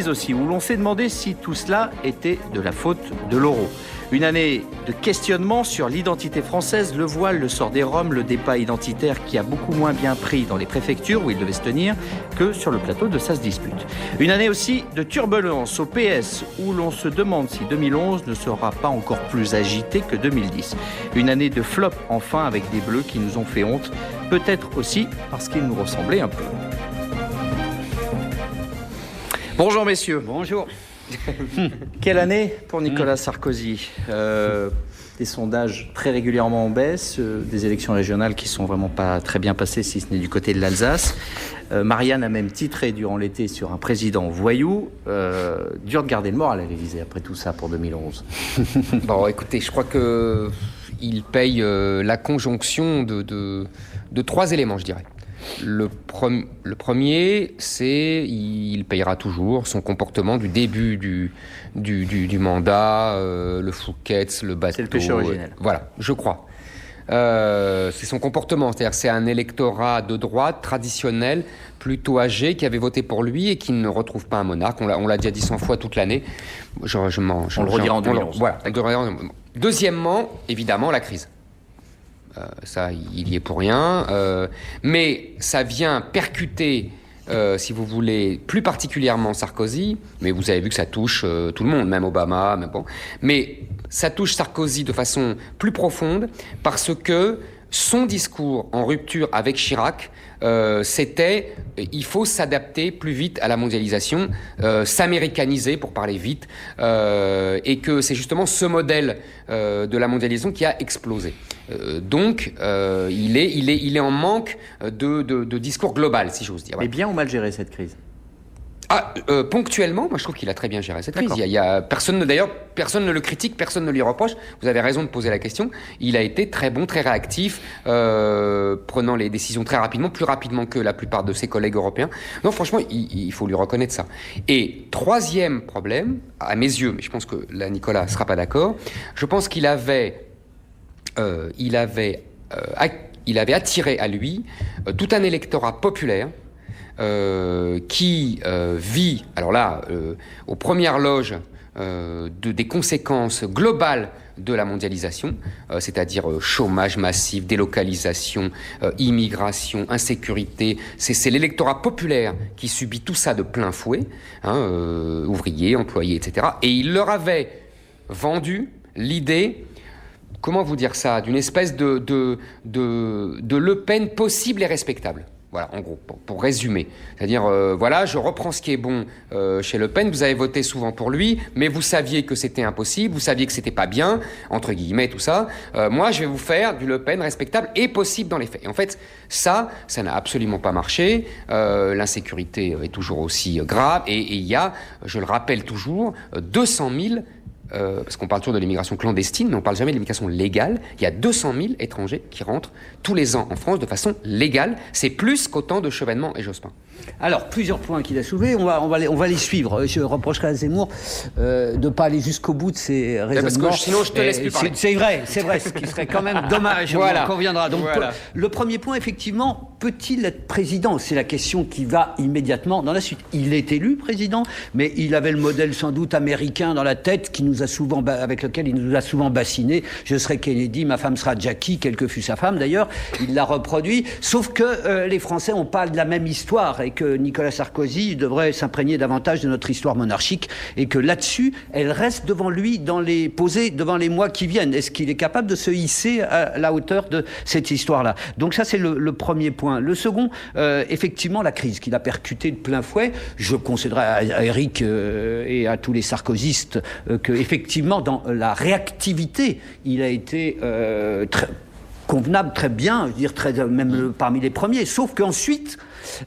Aussi, où l'on s'est demandé si tout cela était de la faute de l'euro. Une année de questionnement sur l'identité française, le voile, le sort des Roms, le débat identitaire qui a beaucoup moins bien pris dans les préfectures où il devait se tenir que sur le plateau de Ça se dispute. Une année aussi de turbulence au PS où l'on se demande si 2011 ne sera pas encore plus agité que 2010. Une année de flop enfin avec des Bleus qui nous ont fait honte, peut-être aussi parce qu'ils nous ressemblaient un peu. Bonjour messieurs. Bonjour. Quelle année pour Nicolas Sarkozy. Des sondages très régulièrement en baisse, des élections régionales qui sont vraiment pas très bien passées si ce n'est du côté de l'Alsace. Marianne a même titré durant l'été sur un président voyou. Dur de garder le moral à l'Élysée après tout ça pour 2011. Bon, écoutez, je crois qu'il paye la conjonction de trois éléments, je dirais. Le premier, c'est il payera toujours son comportement du début du mandat, le Fouquet's, le bateau. C'est le péché originel. Voilà, je crois. C'est son comportement, c'est-à-dire c'est un électorat de droite traditionnel, plutôt âgé, qui avait voté pour lui et qui ne retrouve pas un monarque. On l'a déjà dit 100 fois toute l'année. On le redira en 2011. Voilà. Deuxièmement, évidemment, la crise. Ça, il y est pour rien. Mais ça vient percuter, si vous voulez, plus particulièrement Sarkozy. Mais vous avez vu que ça touche tout le monde, même Obama. Mais ça touche Sarkozy de façon plus profonde parce que son discours en rupture avec Chirac, c'était il faut s'adapter plus vite à la mondialisation, s'américaniser pour parler vite, et que c'est justement ce modèle de la mondialisation qui a explosé. Donc, il est en manque de discours global, si j'ose dire. Mais bien ou mal géré cette crise ? Ponctuellement, moi je trouve qu'il a très bien géré cette crise. Personne ne le critique, personne ne lui reproche. Vous avez raison de poser la question. Il a été très bon, très réactif, prenant les décisions très rapidement, plus rapidement que la plupart de ses collègues européens. Non, franchement, il faut lui reconnaître ça. Et troisième problème, à mes yeux, mais je pense que là Nicolas ne sera pas d'accord, je pense qu'il avait attiré à lui tout un électorat populaire qui vit, alors là, aux premières loges des conséquences globales de la mondialisation, c'est-à-dire chômage massif, délocalisation, immigration, insécurité. C'est l'électorat populaire qui subit tout ça de plein fouet, ouvriers, employés, etc. Et il leur avait vendu l'idée, comment vous dire ça, d'une espèce de Le Pen possible et respectable. Voilà, en gros, pour résumer. C'est-à-dire, voilà, je reprends ce qui est bon chez Le Pen. Vous avez voté souvent pour lui, mais vous saviez que c'était impossible, vous saviez que c'était pas bien, entre guillemets, tout ça. Moi, je vais vous faire du Le Pen respectable et possible dans les faits. Et en fait, ça n'a absolument pas marché. L'insécurité est toujours aussi grave. Et il y a, je le rappelle toujours, 200 000 parce qu'on parle toujours de l'immigration clandestine, mais on ne parle jamais de l'immigration légale. Il y a 200 000 étrangers qui rentrent tous les ans en France de façon légale. C'est plus qu'autant de Chevènement et Jospin. Alors, plusieurs points qu'il a soulevés, on va les suivre. Je reprocherai à Zemmour de ne pas aller jusqu'au bout de ses raisonnements. Parce que sinon, je te laisse plus parler. C'est vrai, ce qui serait quand même dommage, voilà. On conviendra. Donc, voilà. Le premier point, effectivement, peut-il être président ? C'est la question qui va immédiatement dans la suite. Il est élu président, mais il avait le modèle sans doute américain dans la tête avec lequel il nous a souvent bassiné. Je serai Kennedy, ma femme sera Jackie, quelle que fût sa femme d'ailleurs. Il l'a reproduit. Sauf que les Français n'ont pas de la même histoire et que Nicolas Sarkozy devrait s'imprégner davantage de notre histoire monarchique et que là-dessus, elle reste devant lui, posée devant les mois qui viennent. Est-ce qu'il est capable de se hisser à la hauteur de cette histoire-là ? Donc ça, c'est le premier point. Le second, effectivement, la crise qu'il a percutée de plein fouet. Je concéderai à Eric et à tous les sarkozystes que effectivement, dans la réactivité, il a été très convenable, très bien, je veux dire, même parmi les premiers. Sauf qu'ensuite,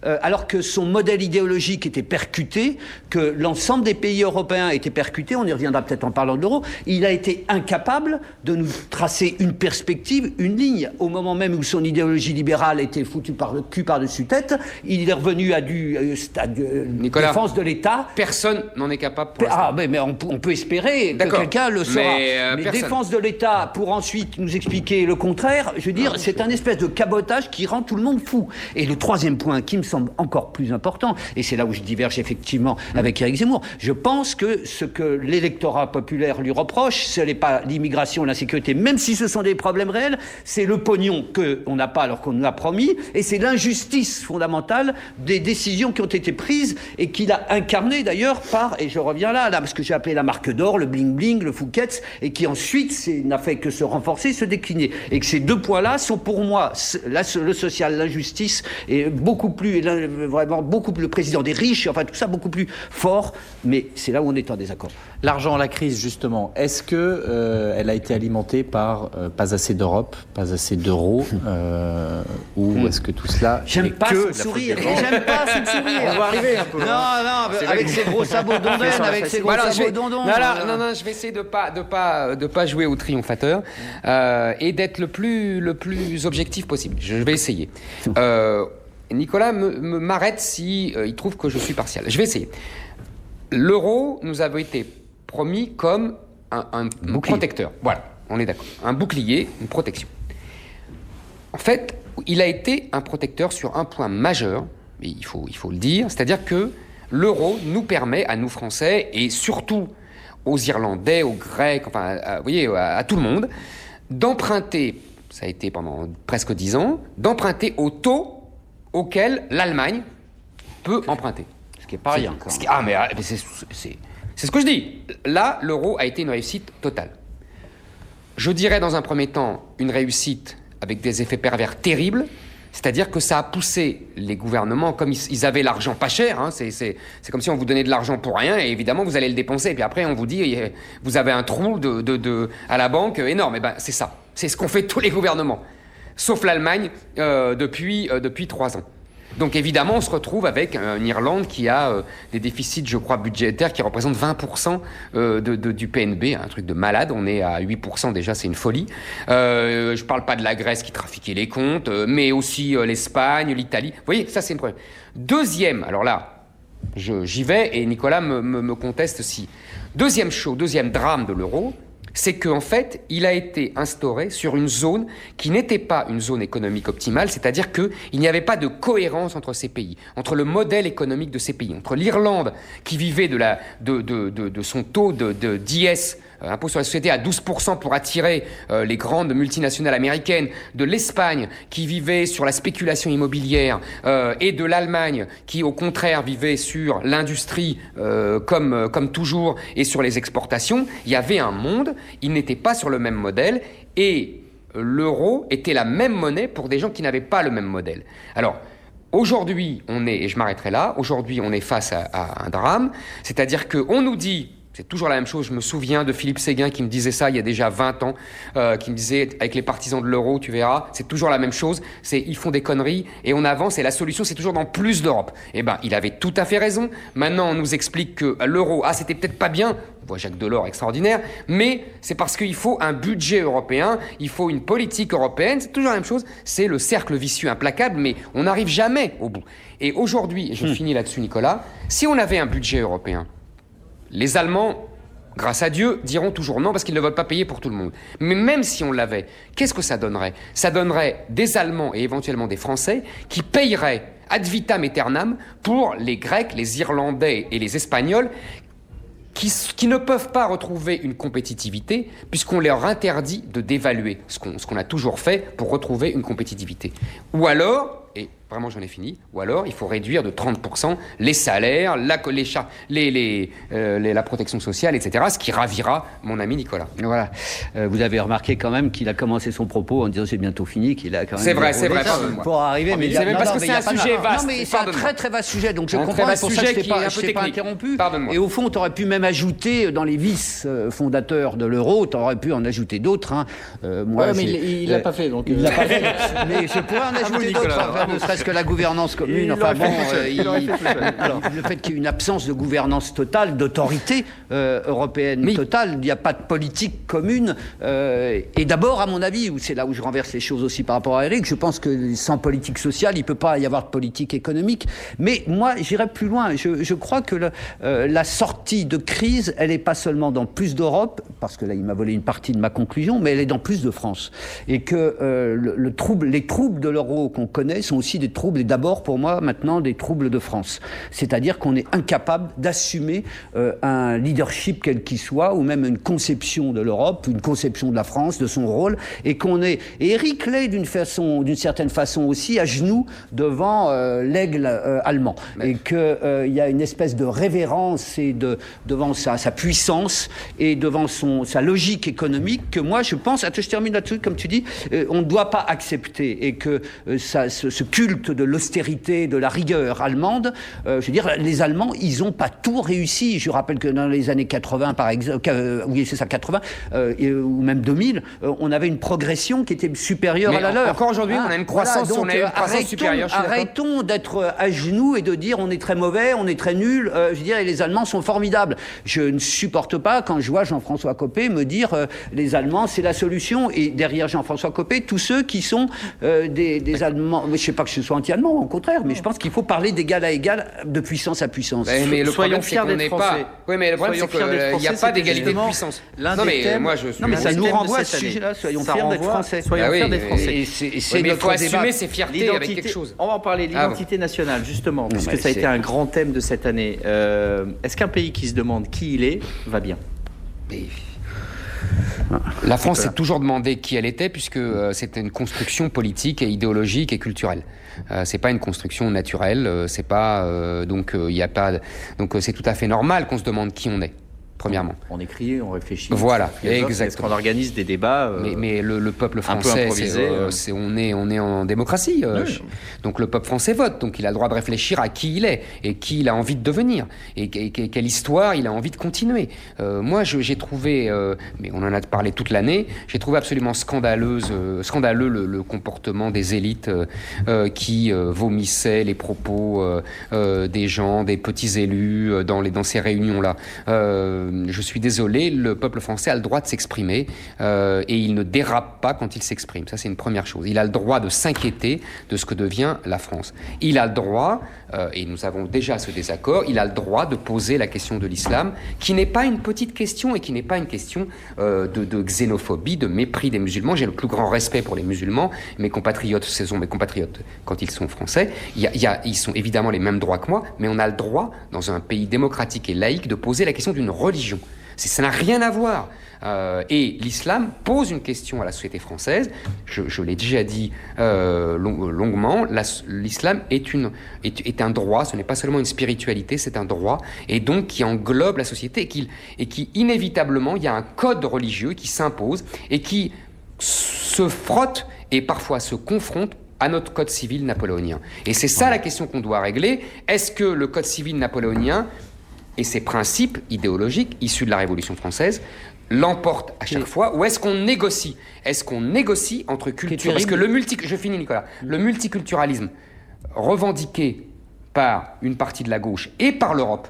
alors que son modèle idéologique était percuté, que l'ensemble des pays européens étaient percutés, on y reviendra peut-être en parlant de l'euro, il a été incapable de nous tracer une perspective, une ligne. Au moment même où son idéologie libérale était foutue par le cul par-dessus tête, il est revenu à Nicolas, défense de l'État. Personne n'en est capable pour l'instant. Mais on peut espérer que quelqu'un le saura. Mais défense de l'État pour ensuite nous expliquer le contraire, je veux dire, c'est un espèce de cabotage qui rend tout le monde fou. Et le troisième point qui me semble encore plus important, et c'est là où je diverge effectivement avec Éric Zemmour, je pense que ce que l'électorat populaire lui reproche, ce n'est pas l'immigration, l'insécurité, même si ce sont des problèmes réels, c'est le pognon qu'on n'a pas alors qu'on nous l'a promis, et c'est l'injustice fondamentale des décisions qui ont été prises et qu'il a incarné d'ailleurs par, et je reviens là, ce que j'ai appelé la marque d'or, le bling-bling, le Fouquet's, et qui ensuite n'a fait que se renforcer, se décliner. Et que ces deux points-là sont pour moi, le social, l'injustice, et beaucoup plus, vraiment beaucoup plus, le président des riches, enfin tout ça, beaucoup plus fort, mais c'est là où on est en désaccord. L'argent, la crise, justement, est-ce que elle a été alimentée par pas assez d'Europe, pas assez d'euros, ou est-ce que tout cela J'aime pas ce sourire, j'aime pas ce sourire. On va arriver un peu. Non, avec ses gros sabots d'ondaine, avec ses gros sabots d'ondon. Non, je vais essayer de pas jouer au triomphateur et d'être le plus objectif possible. Je vais essayer. Nicolas m'arrête si il trouve que je suis partial. Je vais essayer. L'euro nous avait été promis comme un protecteur. Voilà, on est d'accord. Un bouclier, une protection. En fait, il a été un protecteur sur un point majeur, mais il faut le dire, c'est-à-dire que l'euro nous permet, à nous Français, et surtout aux Irlandais, aux Grecs, enfin, à tout le monde, d'emprunter, ça a été pendant presque 10 ans, d'emprunter au taux auquel l'Allemagne peut emprunter. Ce qui n'est pas rien. Mais c'est ce que je dis. Là, l'euro a été une réussite totale. Je dirais dans un premier temps une réussite avec des effets pervers terribles, c'est-à-dire que ça a poussé les gouvernements, comme ils avaient l'argent pas cher, hein, c'est comme si on vous donnait de l'argent pour rien, et évidemment vous allez le dépenser, et puis après on vous dit, vous avez un trou à la banque énorme. Et ben c'est ça, c'est ce qu'ont fait tous les gouvernements, sauf l'Allemagne depuis 3 ans. Donc évidemment, on se retrouve avec une Irlande qui a des déficits, je crois, budgétaires qui représentent 20% du PNB, un truc de malade. On est à 8% déjà, c'est une folie. Je parle pas de la Grèce qui trafiquait les comptes, mais aussi l'Espagne, l'Italie. Vous voyez, ça c'est une problème. Deuxième, alors là, j'y vais et Nicolas me conteste si. Deuxième drame de l'euro, c'est qu'en fait, il a été instauré sur une zone qui n'était pas une zone économique optimale, c'est-à-dire qu'il n'y avait pas de cohérence entre ces pays, entre le modèle économique de ces pays, entre l'Irlande qui vivait de son taux d'IS, impôt sur la société, à 12% pour attirer les grandes multinationales américaines, de l'Espagne qui vivait sur la spéculation immobilière et de l'Allemagne qui au contraire vivait sur l'industrie comme toujours et sur les exportations. Il y avait un monde, il n'était pas sur le même modèle et l'euro était la même monnaie pour des gens qui n'avaient pas le même modèle. Alors aujourd'hui et je m'arrêterai là, aujourd'hui on est face à un drame, c'est-à-dire qu'on nous dit, c'est toujours la même chose. Je me souviens de Philippe Séguin qui me disait ça il y a déjà 20 ans, qui me disait, avec les partisans de l'euro, tu verras, c'est toujours la même chose. Ils font des conneries et on avance et la solution, c'est toujours dans plus d'Europe. Eh ben, il avait tout à fait raison. Maintenant, on nous explique que l'euro, c'était peut-être pas bien. On voit Jacques Delors, extraordinaire. Mais c'est parce qu'il faut un budget européen, il faut une politique européenne. C'est toujours la même chose. C'est le cercle vicieux implacable, mais on n'arrive jamais au bout. Et aujourd'hui, et je finis là-dessus, Nicolas, si on avait un budget européen, les Allemands, grâce à Dieu, diront toujours non parce qu'ils ne veulent pas payer pour tout le monde. Mais même si on l'avait, qu'est-ce que ça donnerait ? Ça donnerait des Allemands et éventuellement des Français qui payeraient ad vitam aeternam pour les Grecs, les Irlandais et les Espagnols qui ne peuvent pas retrouver une compétitivité puisqu'on leur interdit de dévaluer ce qu'on a toujours fait pour retrouver une compétitivité. Ou alors, et vraiment j'en ai fini, ou alors il faut réduire de 30% les salaires, la protection sociale, etc., ce qui ravira mon ami Nicolas. Voilà. Vous avez remarqué quand même qu'il a commencé son propos en disant c'est bientôt fini, qu'il a quand même... C'est vrai, pour arriver, mais c'est même parce que c'est un sujet vaste. Non, mais c'est un très très vaste sujet, donc je comprends, c'est pour ça que je t'ai pas interrompu. Et au fond, tu aurais pu même ajouter dans les vices fondateurs de l'euro, tu aurais pu en ajouter d'autres. Hein. Moi, mais il l'a pas fait, donc... Il l'a pas fait, mais je pourrais en ajouter d'autres, ne serait-ce que la gouvernance commune, le fait qu'il y ait une absence de gouvernance totale, d'autorité européenne totale, il n'y a pas de politique commune, et d'abord, à mon avis, c'est là où je renverse les choses aussi par rapport à Éric, je pense que sans politique sociale, il ne peut pas y avoir de politique économique, mais moi, j'irais plus loin, je crois que la sortie de crise, elle n'est pas seulement dans plus d'Europe, parce que là, il m'a volé une partie de ma conclusion, mais elle est dans plus de France, et que les troubles de l'euro qu'on connaît sont aussi des troubles, et d'abord pour moi maintenant des troubles de France. C'est-à-dire qu'on est incapable d'assumer un leadership quel qu'il soit, ou même une conception de l'Europe, une conception de la France, de son rôle, et qu'on est... Et Éric Lay, d'une certaine façon aussi, à genoux devant l'aigle allemand. Mais... Et qu'il y a une espèce de révérence et devant sa puissance et devant sa logique économique que moi, je pense, je termine là-dessus, comme tu dis, on ne doit pas accepter, et que ce culte de l'austérité, de la rigueur allemande, je veux dire, les Allemands, ils n'ont pas tout réussi. Je rappelle que dans les années 80, par exemple, oui, c'est ça, 80, ou même 2000, on avait une progression qui était supérieure à la leur. Encore aujourd'hui, on a une croissance, voilà, donc, supérieure. Arrêtons d'être à genoux et de dire on est très mauvais, on est très nul, je veux dire, et les Allemands sont formidables. Je ne supporte pas quand je vois Jean-François Copé me dire les Allemands, c'est la solution, et derrière Jean-François Copé, tous ceux qui sont des Allemands, je ne sais pas que ce soit anti-allemand, au contraire, mais je pense qu'il faut parler d'égal à égal, de puissance à puissance. Mais le Soyons problème, c'est qu'on n'est pas... Oui, mais le problème, c'est qu'il n'y a pas d'égalité de puissance. Non, mais moi, je suis... Non, mais ça nous renvoie à ce sujet-là, soyons fiers d'être français. Soyons fiers d'être français. Mais il faut assumer ses fiertés avec quelque chose. On va en parler, l'identité nationale, justement, puisque ça a été un grand thème de cette année. Est-ce qu'un pays qui se demande qui il est, va bien ? La France s'est toujours demandé qui elle était, puisque c'était une construction politique et idéologique et culturelle. C'est pas une construction naturelle, c'est pas donc il y a pas donc c'est tout à fait normal qu'on se demande qui on est. Premièrement. On écrit, on réfléchit. Voilà, exactement. Est-ce qu'on organise des débats mais le peuple français, on est en démocratie. Oui. Donc le peuple français vote, donc il a le droit de réfléchir à qui il est et qui il a envie de devenir et quelle histoire il a envie de continuer. Moi, j'ai trouvé, mais on en a parlé toute l'année, j'ai trouvé absolument scandaleux le comportement des élites qui vomissaient les propos des gens, des petits élus dans ces réunions-là. Je suis désolé, le peuple français a le droit de s'exprimer et il ne dérape pas quand il s'exprime. Ça, c'est une première chose. Il a le droit de s'inquiéter de ce que devient la France. Il a le droit, et nous avons déjà ce désaccord, il a le droit de poser la question de l'islam, qui n'est pas une petite question et qui n'est pas une question de xénophobie, de mépris des musulmans. J'ai le plus grand respect pour les musulmans. Mes compatriotes, ce sont mes compatriotes quand ils sont français. Ils sont évidemment les mêmes droits que moi, mais on a le droit, dans un pays démocratique et laïque, de poser la question d'une religion. Ça n'a rien à voir. Et l'islam pose une question à la société française. Je l'ai déjà dit longuement. L'islam est un droit. Ce n'est pas seulement une spiritualité, c'est un droit. Et donc qui englobe la société et qui inévitablement, il y a un code religieux qui s'impose et qui se frotte et parfois se confronte à notre code civil napoléonien. Et c'est ça la question qu'on doit régler. Est-ce que le code civil napoléonien et ses principes idéologiques issus de la Révolution française l'emportent à chaque fois, ou est-ce qu'on négocie ? Est-ce qu'on négocie entre cultures ? Est-ce que je finis, Nicolas. Le multiculturalisme revendiqué par une partie de la gauche et par l'Europe,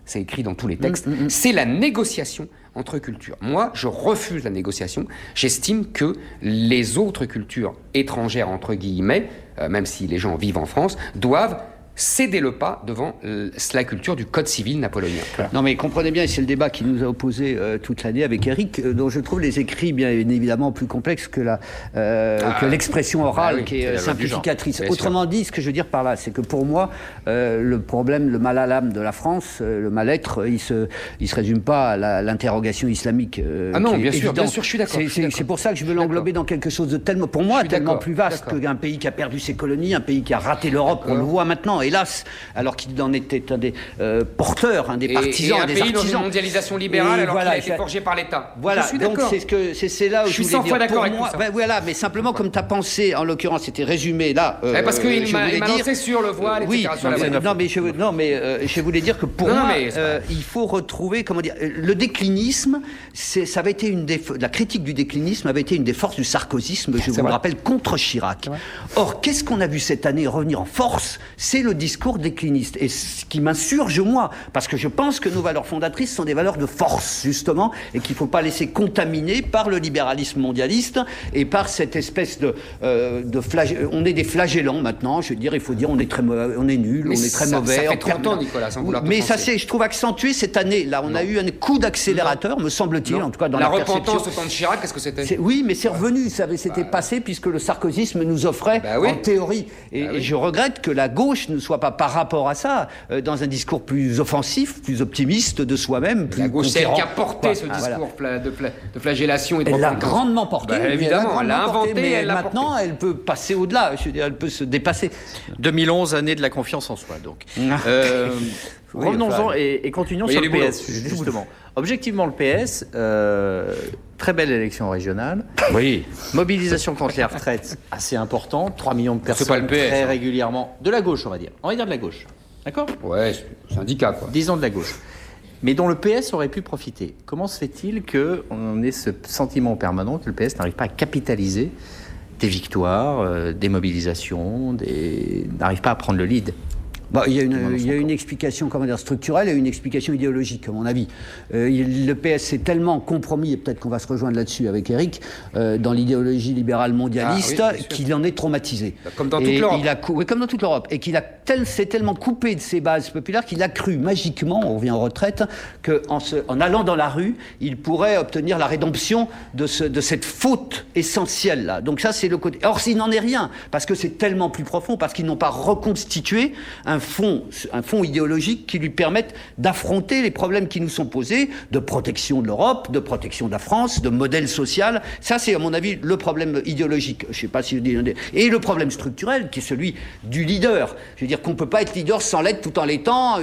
c'est écrit dans tous les textes, c'est la négociation entre cultures. Moi, je refuse la négociation. J'estime que les autres cultures étrangères, entre guillemets, même si les gens vivent en France, doivent céder le pas devant la culture du code civil napoléonien. Non mais comprenez bien, c'est le débat qui nous a opposés toute l'année avec Éric, dont je trouve les écrits bien évidemment plus complexes que l'expression orale qui est simplificatrice. Autrement dit, ce que je veux dire par là, c'est que pour moi, le problème, le mal à l'âme de la France, le mal-être, il se résume pas à l'interrogation islamique. Non, bien sûr, je suis d'accord. C'est pour ça que je veux l'englober dans quelque chose de tellement, pour moi, tellement plus vaste qu'un pays qui a perdu ses colonies, un pays qui a raté l'Europe, on le voit maintenant. Hélas, alors qu'il en était un des porteurs, un des partisans, un des pays artisans. Dans une mondialisation libérale, alors qu'il a été forgé par l'État. Voilà, je suis donc c'est là où je suis 100 fois d'accord avec moi. ça. Voilà, mais simplement comme ta pensée, en l'occurrence, était résumée là. Parce qu'il m'a lancé sur le voile, etc. Je voulais dire que pour moi, il faut retrouver, comment dire, le déclinisme. Ça avait été la critique du déclinisme avait été une des forces du sarkozysme. Je vous le rappelle, contre Chirac. Or, qu'est-ce qu'on a vu cette année revenir en force ? C'est le discours décliniste. Et ce qui m'insurge, moi, parce que je pense que nos valeurs fondatrices sont des valeurs de force, justement, et qu'il ne faut pas laisser contaminer par le libéralisme mondialiste et par cette espèce de on est des flagellants maintenant, je veux dire, il faut dire on est nul, on est très mauvais. Ça fait 30 ans, Nicolas, sans vouloir mais ça s'est, je trouve, accentué cette année. Là, on a eu un coup d'accélérateur, me semble-t-il, en tout cas dans la perception. La repentance au temps de Chirac, qu'est-ce que c'était? Oui, mais c'est revenu, c'était passé puisque le sarkozysme nous offrait en théorie. Et je regrette que la gauche ne soit pas par rapport à ça dans un discours plus offensif, plus optimiste de soi-même, plus la gauche, c'est elle qui a conquérant. porté ce discours de flagellation et de Elle l'a repentance. grandement porté. Évidemment, elle l'a inventé, mais elle l'a maintenant, porté. elle peut passer au-delà. Je veux dire, elle peut se dépasser. 2011, année de la confiance en soi, donc. Oui, Revenons-en enfin, et continuons oui, sur il le y a du PS, boulot. justement. Objectivement, le PS, très belle élection régionale. Oui. Mobilisation contre les retraites. Assez important, 3 millions de C'est pas personnes le PS, très hein. régulièrement. De la gauche, on va dire. On va dire de la gauche. D'accord? Ouais, syndicat, quoi. Disons de la gauche. Mais dont le PS aurait pu profiter. Comment se fait-il qu'on ait ce sentiment permanent que le PS n'arrive pas à capitaliser des victoires, des mobilisations, n'arrive pas à prendre le lead? Il y a une explication, comment dire, structurelle et une explication idéologique, à mon avis. Le PS s'est tellement compromis, et peut-être qu'on va se rejoindre là-dessus avec Éric, dans l'idéologie libérale mondialiste, qu'il en est traumatisé. Comme dans toute l'Europe. Oui, comme dans toute l'Europe. Et qu'il s'est tellement coupé de ses bases populaires qu'il a cru magiquement, on revient en retraite, qu'en allant dans la rue, il pourrait obtenir la rédemption de cette faute essentielle-là. Donc ça, c'est le côté... Or, s'il n'en est rien, parce que c'est tellement plus profond, parce qu'ils n'ont pas reconstitué un fond idéologique qui lui permette d'affronter les problèmes qui nous sont posés, de protection de l'Europe, de protection de la France, de modèle social. Ça, c'est, à mon avis, le problème idéologique. Je sais pas si je dis... Et le problème structurel, qui est celui du leader. Je veux dire qu'on peut pas être leader sans l'être tout en l'étant,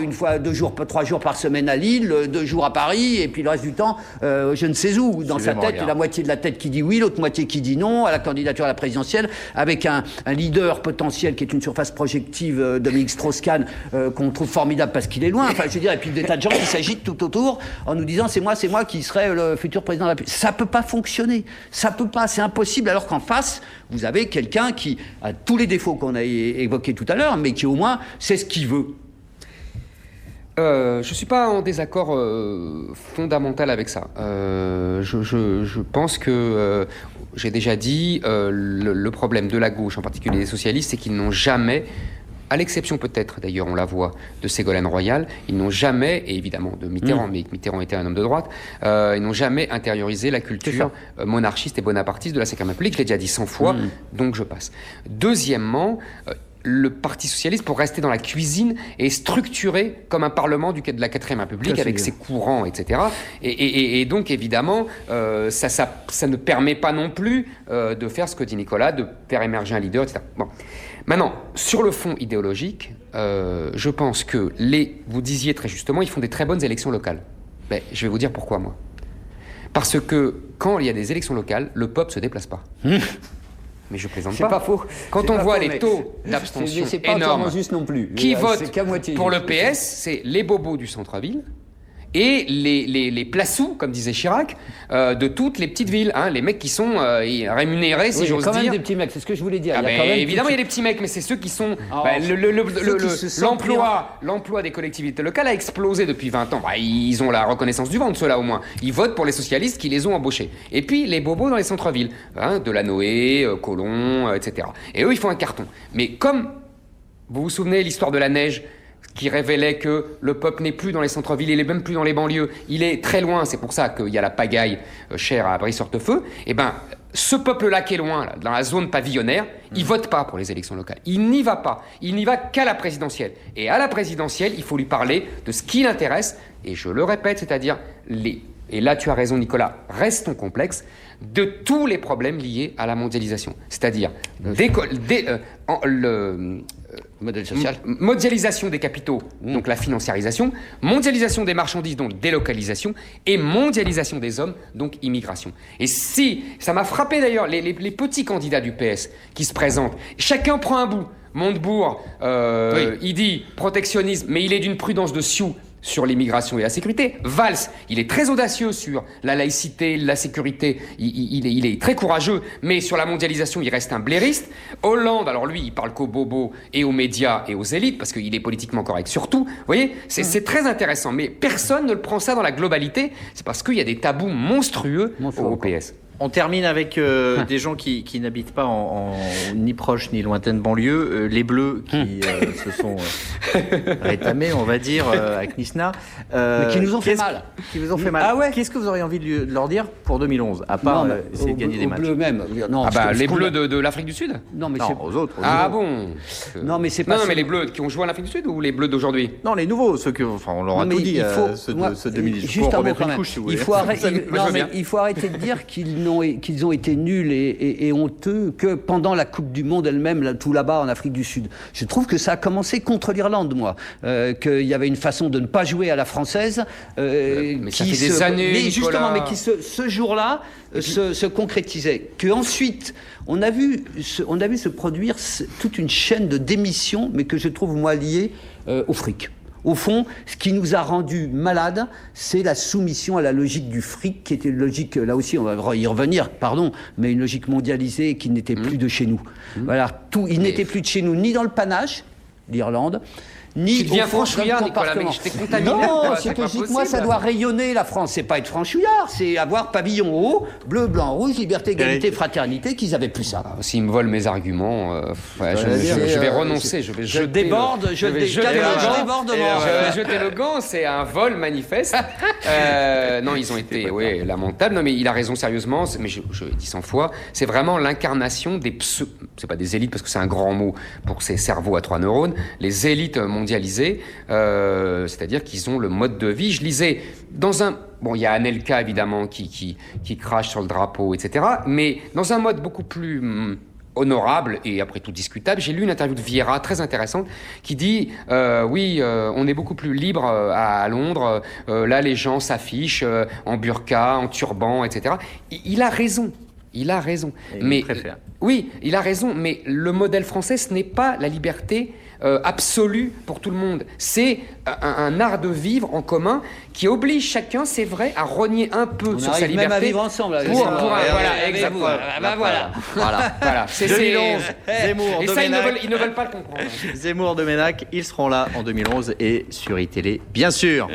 3 jours par semaine à Lille, 2 jours à Paris, et puis le reste du temps, je ne sais où. Dans sa tête, la moitié de la tête qui dit oui, l'autre moitié qui dit non, à la candidature à la présidentielle, avec un leader potentiel qui est une surface projective, Dominique Strauss-Kahn, qu'on trouve formidable parce qu'il est loin, enfin je veux dire, et puis des tas de gens qui s'agitent tout autour en nous disant c'est moi qui serai le futur président de la République. Ça peut pas fonctionner, ça peut pas, c'est impossible, alors qu'en face vous avez quelqu'un qui a tous les défauts qu'on a évoqués tout à l'heure, mais qui au moins sait ce qu'il veut. Je suis pas en désaccord fondamental avec ça. Je pense que j'ai déjà dit le problème de la gauche, en particulier des socialistes, c'est qu'ils n'ont jamais, à l'exception peut-être, d'ailleurs on la voit, de Ségolène Royal, ils n'ont jamais, et évidemment de Mitterrand, mais Mitterrand était un homme de droite, ils n'ont jamais intériorisé la culture monarchiste et bonapartiste de la Ve République. Je l'ai déjà dit 100 fois, donc je passe. Deuxièmement, le Parti socialiste, pour rester dans la cuisine, est structuré comme un parlement de la 4ème République, avec ses courants, etc. Et donc, évidemment, ça ne permet pas non plus de faire ce que dit Nicolas, de faire émerger un leader, etc. Bon. Maintenant, sur le fond idéologique, je pense que vous disiez très justement, ils font des très bonnes élections locales. Ben, je vais vous dire pourquoi, moi. Parce que quand il y a des élections locales, le peuple se déplace pas. Mais je plaisante pas. C'est pas faux. Quand on voit les taux d'abstention énormes, juste non plus. qui votent pour le PS, c'est les bobos du centre-ville et les plaçous, comme disait Chirac, de toutes les petites villes, hein, les mecs qui sont rémunérés, si j'ose dire. Il y a quand même des petits mecs, c'est ce que je voulais dire. Évidemment, il y a des petits mecs, mais c'est ceux qui sont... L'emploi des collectivités locales a explosé depuis 20 ans. Ils ont la reconnaissance du ventre, ceux-là au moins. Ils votent pour les socialistes qui les ont embauchés. Et puis, les bobos dans les centres-villes, hein, Delanoë, Colomb, etc. Et eux, ils font un carton. Mais comme, vous vous souvenez, l'histoire de la neige, qui révélait que le peuple n'est plus dans les centres-villes, il n'est même plus dans les banlieues, il est très loin, c'est pour ça qu'il y a la pagaille chère à Brice-Hortefeux, et ben ce peuple-là qui est loin, là, dans la zone pavillonnaire, il vote pas pour les élections locales, il n'y va pas, il n'y va qu'à la présidentielle. Et à la présidentielle, il faut lui parler de ce qui l'intéresse, et je le répète, c'est-à-dire et là tu as raison Nicolas, restons complexes, de tous les problèmes liés à la mondialisation, c'est-à-dire modèle social. Mondialisation des capitaux, donc la financiarisation, mondialisation des marchandises, donc délocalisation, et mondialisation des hommes, donc immigration. Et si, ça m'a frappé d'ailleurs, les petits candidats du PS qui se présentent, chacun prend un bout. Montebourg, il dit protectionnisme, mais il est d'une prudence de sioux. sur l'immigration et la sécurité. Valls, il est très audacieux sur la laïcité, la sécurité, il est très courageux, mais sur la mondialisation, il reste un blairiste. Hollande, alors lui, il parle qu'aux bobos et aux médias et aux élites, parce qu'il est politiquement correct sur tout. Vous voyez, c'est très intéressant, mais personne ne le prend ça dans la globalité. C'est parce qu'il y a des tabous monstrueux au PS. On termine avec des gens qui n'habitent pas ni proche ni lointaine banlieue, les Bleus qui se sont rétamés, on va dire, avec Nisna. Mais qui nous ont fait mal. Qui vous ont fait mal. Ah ouais. Qu'est-ce que vous auriez envie de leur dire pour 2011, à part essayer de gagner des matchs? Bleus même. Non, Les Bleus de l'Afrique du Sud? Non, mais non, aux autres. Bon. Non, mais c'est pas. Non, mais les Bleus qui ont joué en Afrique du Sud ou les Bleus d'aujourd'hui? Non, les nouveaux, ceux que, enfin, on leur a tout dit, ceux de 2018. Juste un mot quand même. Il faut arrêter de dire qu'ils ont été nuls et honteux que pendant la Coupe du Monde elle-même, tout là-bas en Afrique du Sud. Je trouve que ça a commencé contre l'Irlande, moi. Qu'il y avait une façon de ne pas jouer à la française. Mais ça fait des années, mais Nicolas. justement, mais qui ce jour-là se concrétisait. Qu'ensuite, on a vu se produire toute une chaîne de démissions, mais que je trouve, moi, liée au fric. Au fond, ce qui nous a rendus malades, c'est la soumission à la logique du fric, qui était une logique, là aussi, on va y revenir, pardon, mais une logique mondialisée qui n'était plus de chez nous. Voilà, il n'était plus de chez nous, ni dans le panache, l'Irlande, ni tu deviens au fond franchouillard, Nicolas, mais je t'ai contaminé. Non, c'est que je dis que moi, ça doit rayonner la France. C'est pas être franchouillard, c'est avoir pavillon haut, bleu, blanc, rouge, liberté, égalité, fraternité, qu'ils avaient plus ça. S'ils me volent mes arguments, je vais renoncer. Je vais jeter le gant, c'est un vol manifeste. Non, ils ont été lamentables. Non, mais il a raison sérieusement, mais je dis 100 fois, c'est vraiment l'incarnation des c'est pas des élites parce que c'est un grand mot pour ces cerveaux à 3 neurones, les élites mondialisés, c'est-à-dire qu'ils ont le mode de vie. Je lisais dans un... Bon, il y a Anelka, évidemment, qui crache sur le drapeau, etc. Mais dans un mode beaucoup plus honorable et après tout discutable, j'ai lu une interview de Vieira très intéressante qui dit on est beaucoup plus libre à Londres, là les gens s'affichent en burqa, en turban, etc. Il a raison. Il a raison. Oui, il a raison, mais le modèle français, ce n'est pas la liberté absolue pour tout le monde. C'est un art de vivre en commun qui oblige chacun, c'est vrai, à rogner un peu sur sa liberté. Même à vivre ensemble. Voilà, exactement. Voilà. C'est 2011. Zemmour, et ça, ils ne veulent pas le comprendre. Zemmour, Domenech, ils seront là en 2011 et sur iTélé, bien sûr.